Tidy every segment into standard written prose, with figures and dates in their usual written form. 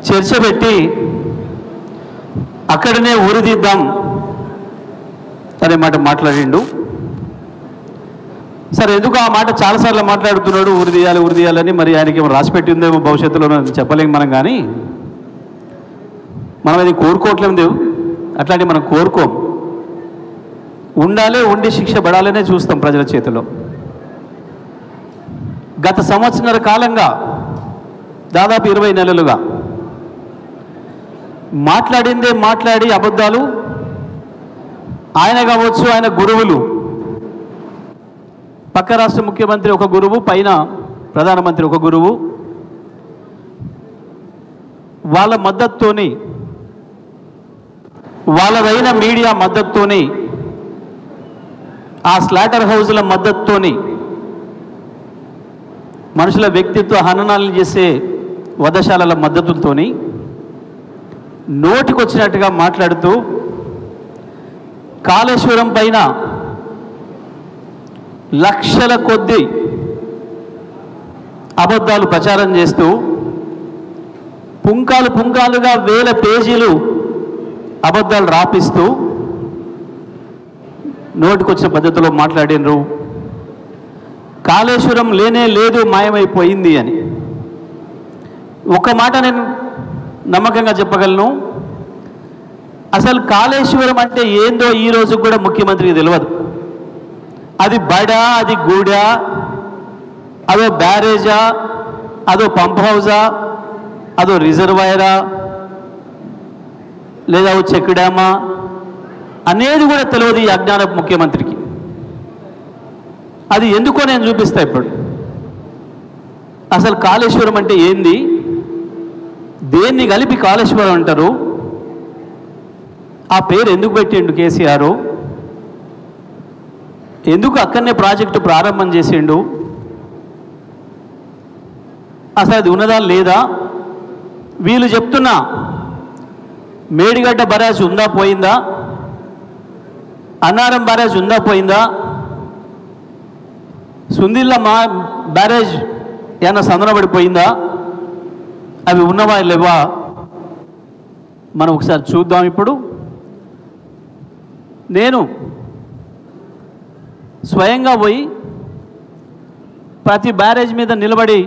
చర్చ పెట్టి అక్కడనే ఊరిదిద్దాం అనే మాట మాట్లాడిండు. సరే, ఎందుకు ఆ మాట చాలాసార్లు మాట్లాడుతున్నాడు, ఊరిదీయాలని. మరి ఆయనకి ఏమో రాసిపెట్టి ఉందేమో భవిష్యత్తులో చెప్పలేము మనం. కానీ మనం అది కోరుకోవట్లేదు, అట్లాంటివి మనం కోరుకోం. ఉండి శిక్ష పడాలనే చూస్తాం ప్రజల చేతిలో. గత సంవత్సరాల కాలంగా దాదాపు 20 నెలలుగా మాట్లాడి అబద్ధాలు, ఆయన కావచ్చు, ఆయన గురువులు, పక్క రాష్ట్ర ముఖ్యమంత్రి ఒక గురువు, పైన ప్రధానమంత్రి ఒక గురువు, వాళ్ళ మద్దతుతోని, వాళ్ళదైన మీడియా మద్దతుతోని, ఆ స్లాటర్ హౌజుల మద్దతుతోని, మనుషుల వ్యక్తిత్వ హననాలను చేసే వధశాలల మద్దతులతోని నోటికొచ్చినట్టుగా మాట్లాడుతూ కాళేశ్వరం పైన లక్షల కొద్దీ అబద్ధాలు ప్రచారం చేస్తూ పుంకాలుగా 1000 పేజీలు అబద్ధాలు రాపిస్తూ నోటికొచ్చిన పద్ధతిలో మాట్లాడినరు. కాళేశ్వరం లేనే లేదు, మాయమైపోయింది అని. ఒక మాట నేను నమ్మకంగా చెప్పగలను, అసలు కాళేశ్వరం అంటే ఏందో ఈ రోజు కూడా ముఖ్యమంత్రికి తెలియదు. అది బడా, అది గూడా, అదో బ్యారేజా, అదో పంప్ హౌజా, అదో రిజర్వాయరా, లేదా ఓ చెక్ డ్యామా అనేది కూడా తెలియదు ఈ అజ్ఞాన ముఖ్యమంత్రికి. అది ఎందుకో నేను చూపిస్తా ఇప్పుడు. అసలు కాళేశ్వరం అంటే ఏంది, దేన్ని కలిపి కాళేశ్వరం అంటారు, ఆ పేరు ఎందుకు పెట్టిండు కేసీఆర్, ఎందుకు అక్కడనే ప్రాజెక్టు ప్రారంభం చేసిండు, అసలు అది ఉన్నదా లేదా. వీళ్ళు చెప్తున్నా మేడిగడ్డ బరాజ్ ఉందా పోయిందా, అన్నారం బ్యారేజ్ ఉందా పోయిందా, సుందిల్ల బ్యారేజ్ ఏమన్నా సందనబడిపోయిందా, అవి ఉన్నవా లేవా మనం ఒకసారి చూద్దాం. ఇప్పుడు నేను స్వయంగా పోయి ప్రతి బ్యారేజ్ మీద నిలబడి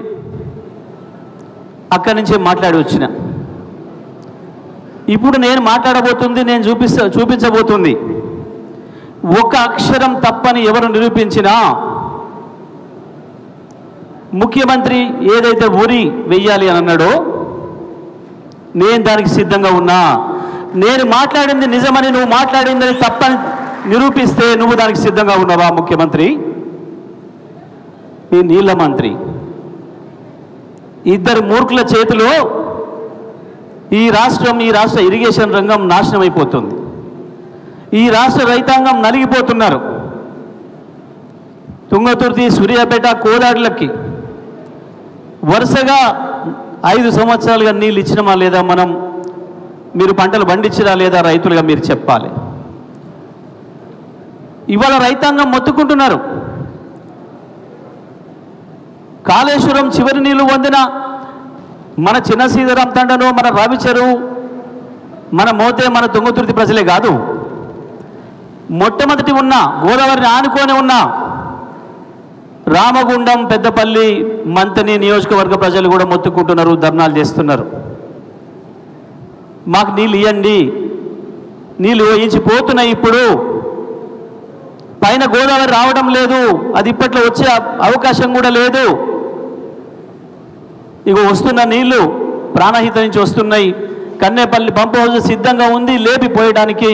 అక్కడి నుంచే మాట్లాడి వచ్చిన. ఇప్పుడు నేను మాట్లాడబోతుంది, నేను చూపించబోతుంది ఒక అక్షరం తప్పని ఎవరు నిరూపించినా ముఖ్యమంత్రి ఏదైతే ఊరి వెయ్యాలి అని అన్నాడో నేను దానికి సిద్ధంగా ఉన్నా. నేను మాట్లాడింది నిజమని, నువ్వు మాట్లాడిందని తప్పని నిరూపిస్తే నువ్వు దానికి సిద్ధంగా ఉన్నావా ముఖ్యమంత్రి? ఈ నీళ్ళ మంత్రి ఇద్దరు మూర్ఖుల చేతిలో ఈ రాష్ట్ర ఇరిగేషన్ రంగం నాశనం అయిపోతుంది. ఈ రాష్ట్ర రైతాంగం నలిగిపోతున్నారు. తుంగతుర్తి, సూర్యాపేట, కోదాడులకి వరుసగా 5 సంవత్సరాలుగా నీళ్ళు ఇచ్చినమా లేదా మనం? మీరు పంటలు పండించినా లేదా రైతులుగా మీరు చెప్పాలి. ఇవాళ రైతాంగం మొత్తుకుంటున్నారు. కాళేశ్వరం చివరి నీళ్లు పొందిన మన చిన్న సీతారాం తండను, మన రావిచెరువు, మన మోతే, మన తుంగతుర్తి ప్రజలే కాదు, మొట్టమొదటి ఉన్న గోదావరిని ఆనుకొని ఉన్న రామగుండం, పెద్దపల్లి, మంతని నియోజకవర్గ ప్రజలు కూడా మొత్తుకుంటున్నారు, ధర్నాలు చేస్తున్నారు. మాకు నీళ్ళు ఇవ్వండి, నీళ్ళు పోతున్నాయి. ఇప్పుడు పైన గోదావరి రావడం లేదు, అది ఇప్పట్లో వచ్చే అవకాశం కూడా లేదు. ఇక వస్తున్న నీళ్లు ప్రాణహిత నుంచి వస్తున్నాయి. కన్నేపల్లి పంప్ హౌస్ సిద్ధంగా ఉంది లేపిపోయడానికి,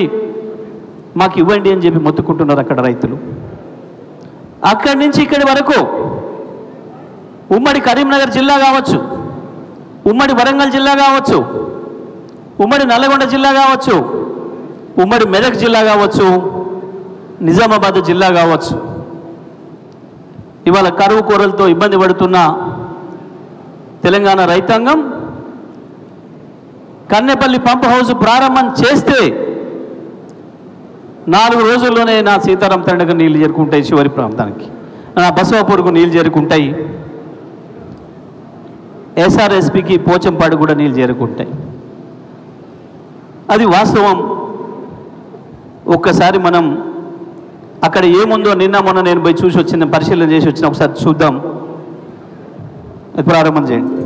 మాకు ఇవ్వండి అని చెప్పి మొత్తుకుంటున్నారు అక్కడ రైతులు. అక్కడి నుంచి ఇక్కడి వరకు ఉమ్మడి కరీంనగర్ జిల్లా కావచ్చు, ఉమ్మడి వరంగల్ జిల్లా కావచ్చు, ఉమ్మడి నల్లగొండ జిల్లా కావచ్చు, ఉమ్మడి మెదక్ జిల్లా కావచ్చు, నిజామాబాద్ జిల్లా కావచ్చు, ఇవాళ కరువు కోరలతో ఇబ్బంది పడుతున్న తెలంగాణ రైతాంగం కన్నెపల్లి పంప్ హౌస్ ప్రారంభం చేస్తే 4 రోజుల్లోనే నా సీతారాం తండకు నీళ్లు చేరుకుంటాయి, చివరి ప్రాంతానికి నా బసవాపూర్కు నీళ్లు చేరుకుంటాయి. ఎస్ఆర్ఎస్పికి పోచంపాడు కూడా నీళ్ళు చేరుకుంటాయి. అది వాస్తవం. ఒక్కసారి మనం అక్కడ ఏముందో నిన్న మొన్న నేను పోయి చూసి వచ్చిన, పరిశీలన చేసి వచ్చిన, ఒకసారి చూద్దాం. ప్రారంభం చేయండి.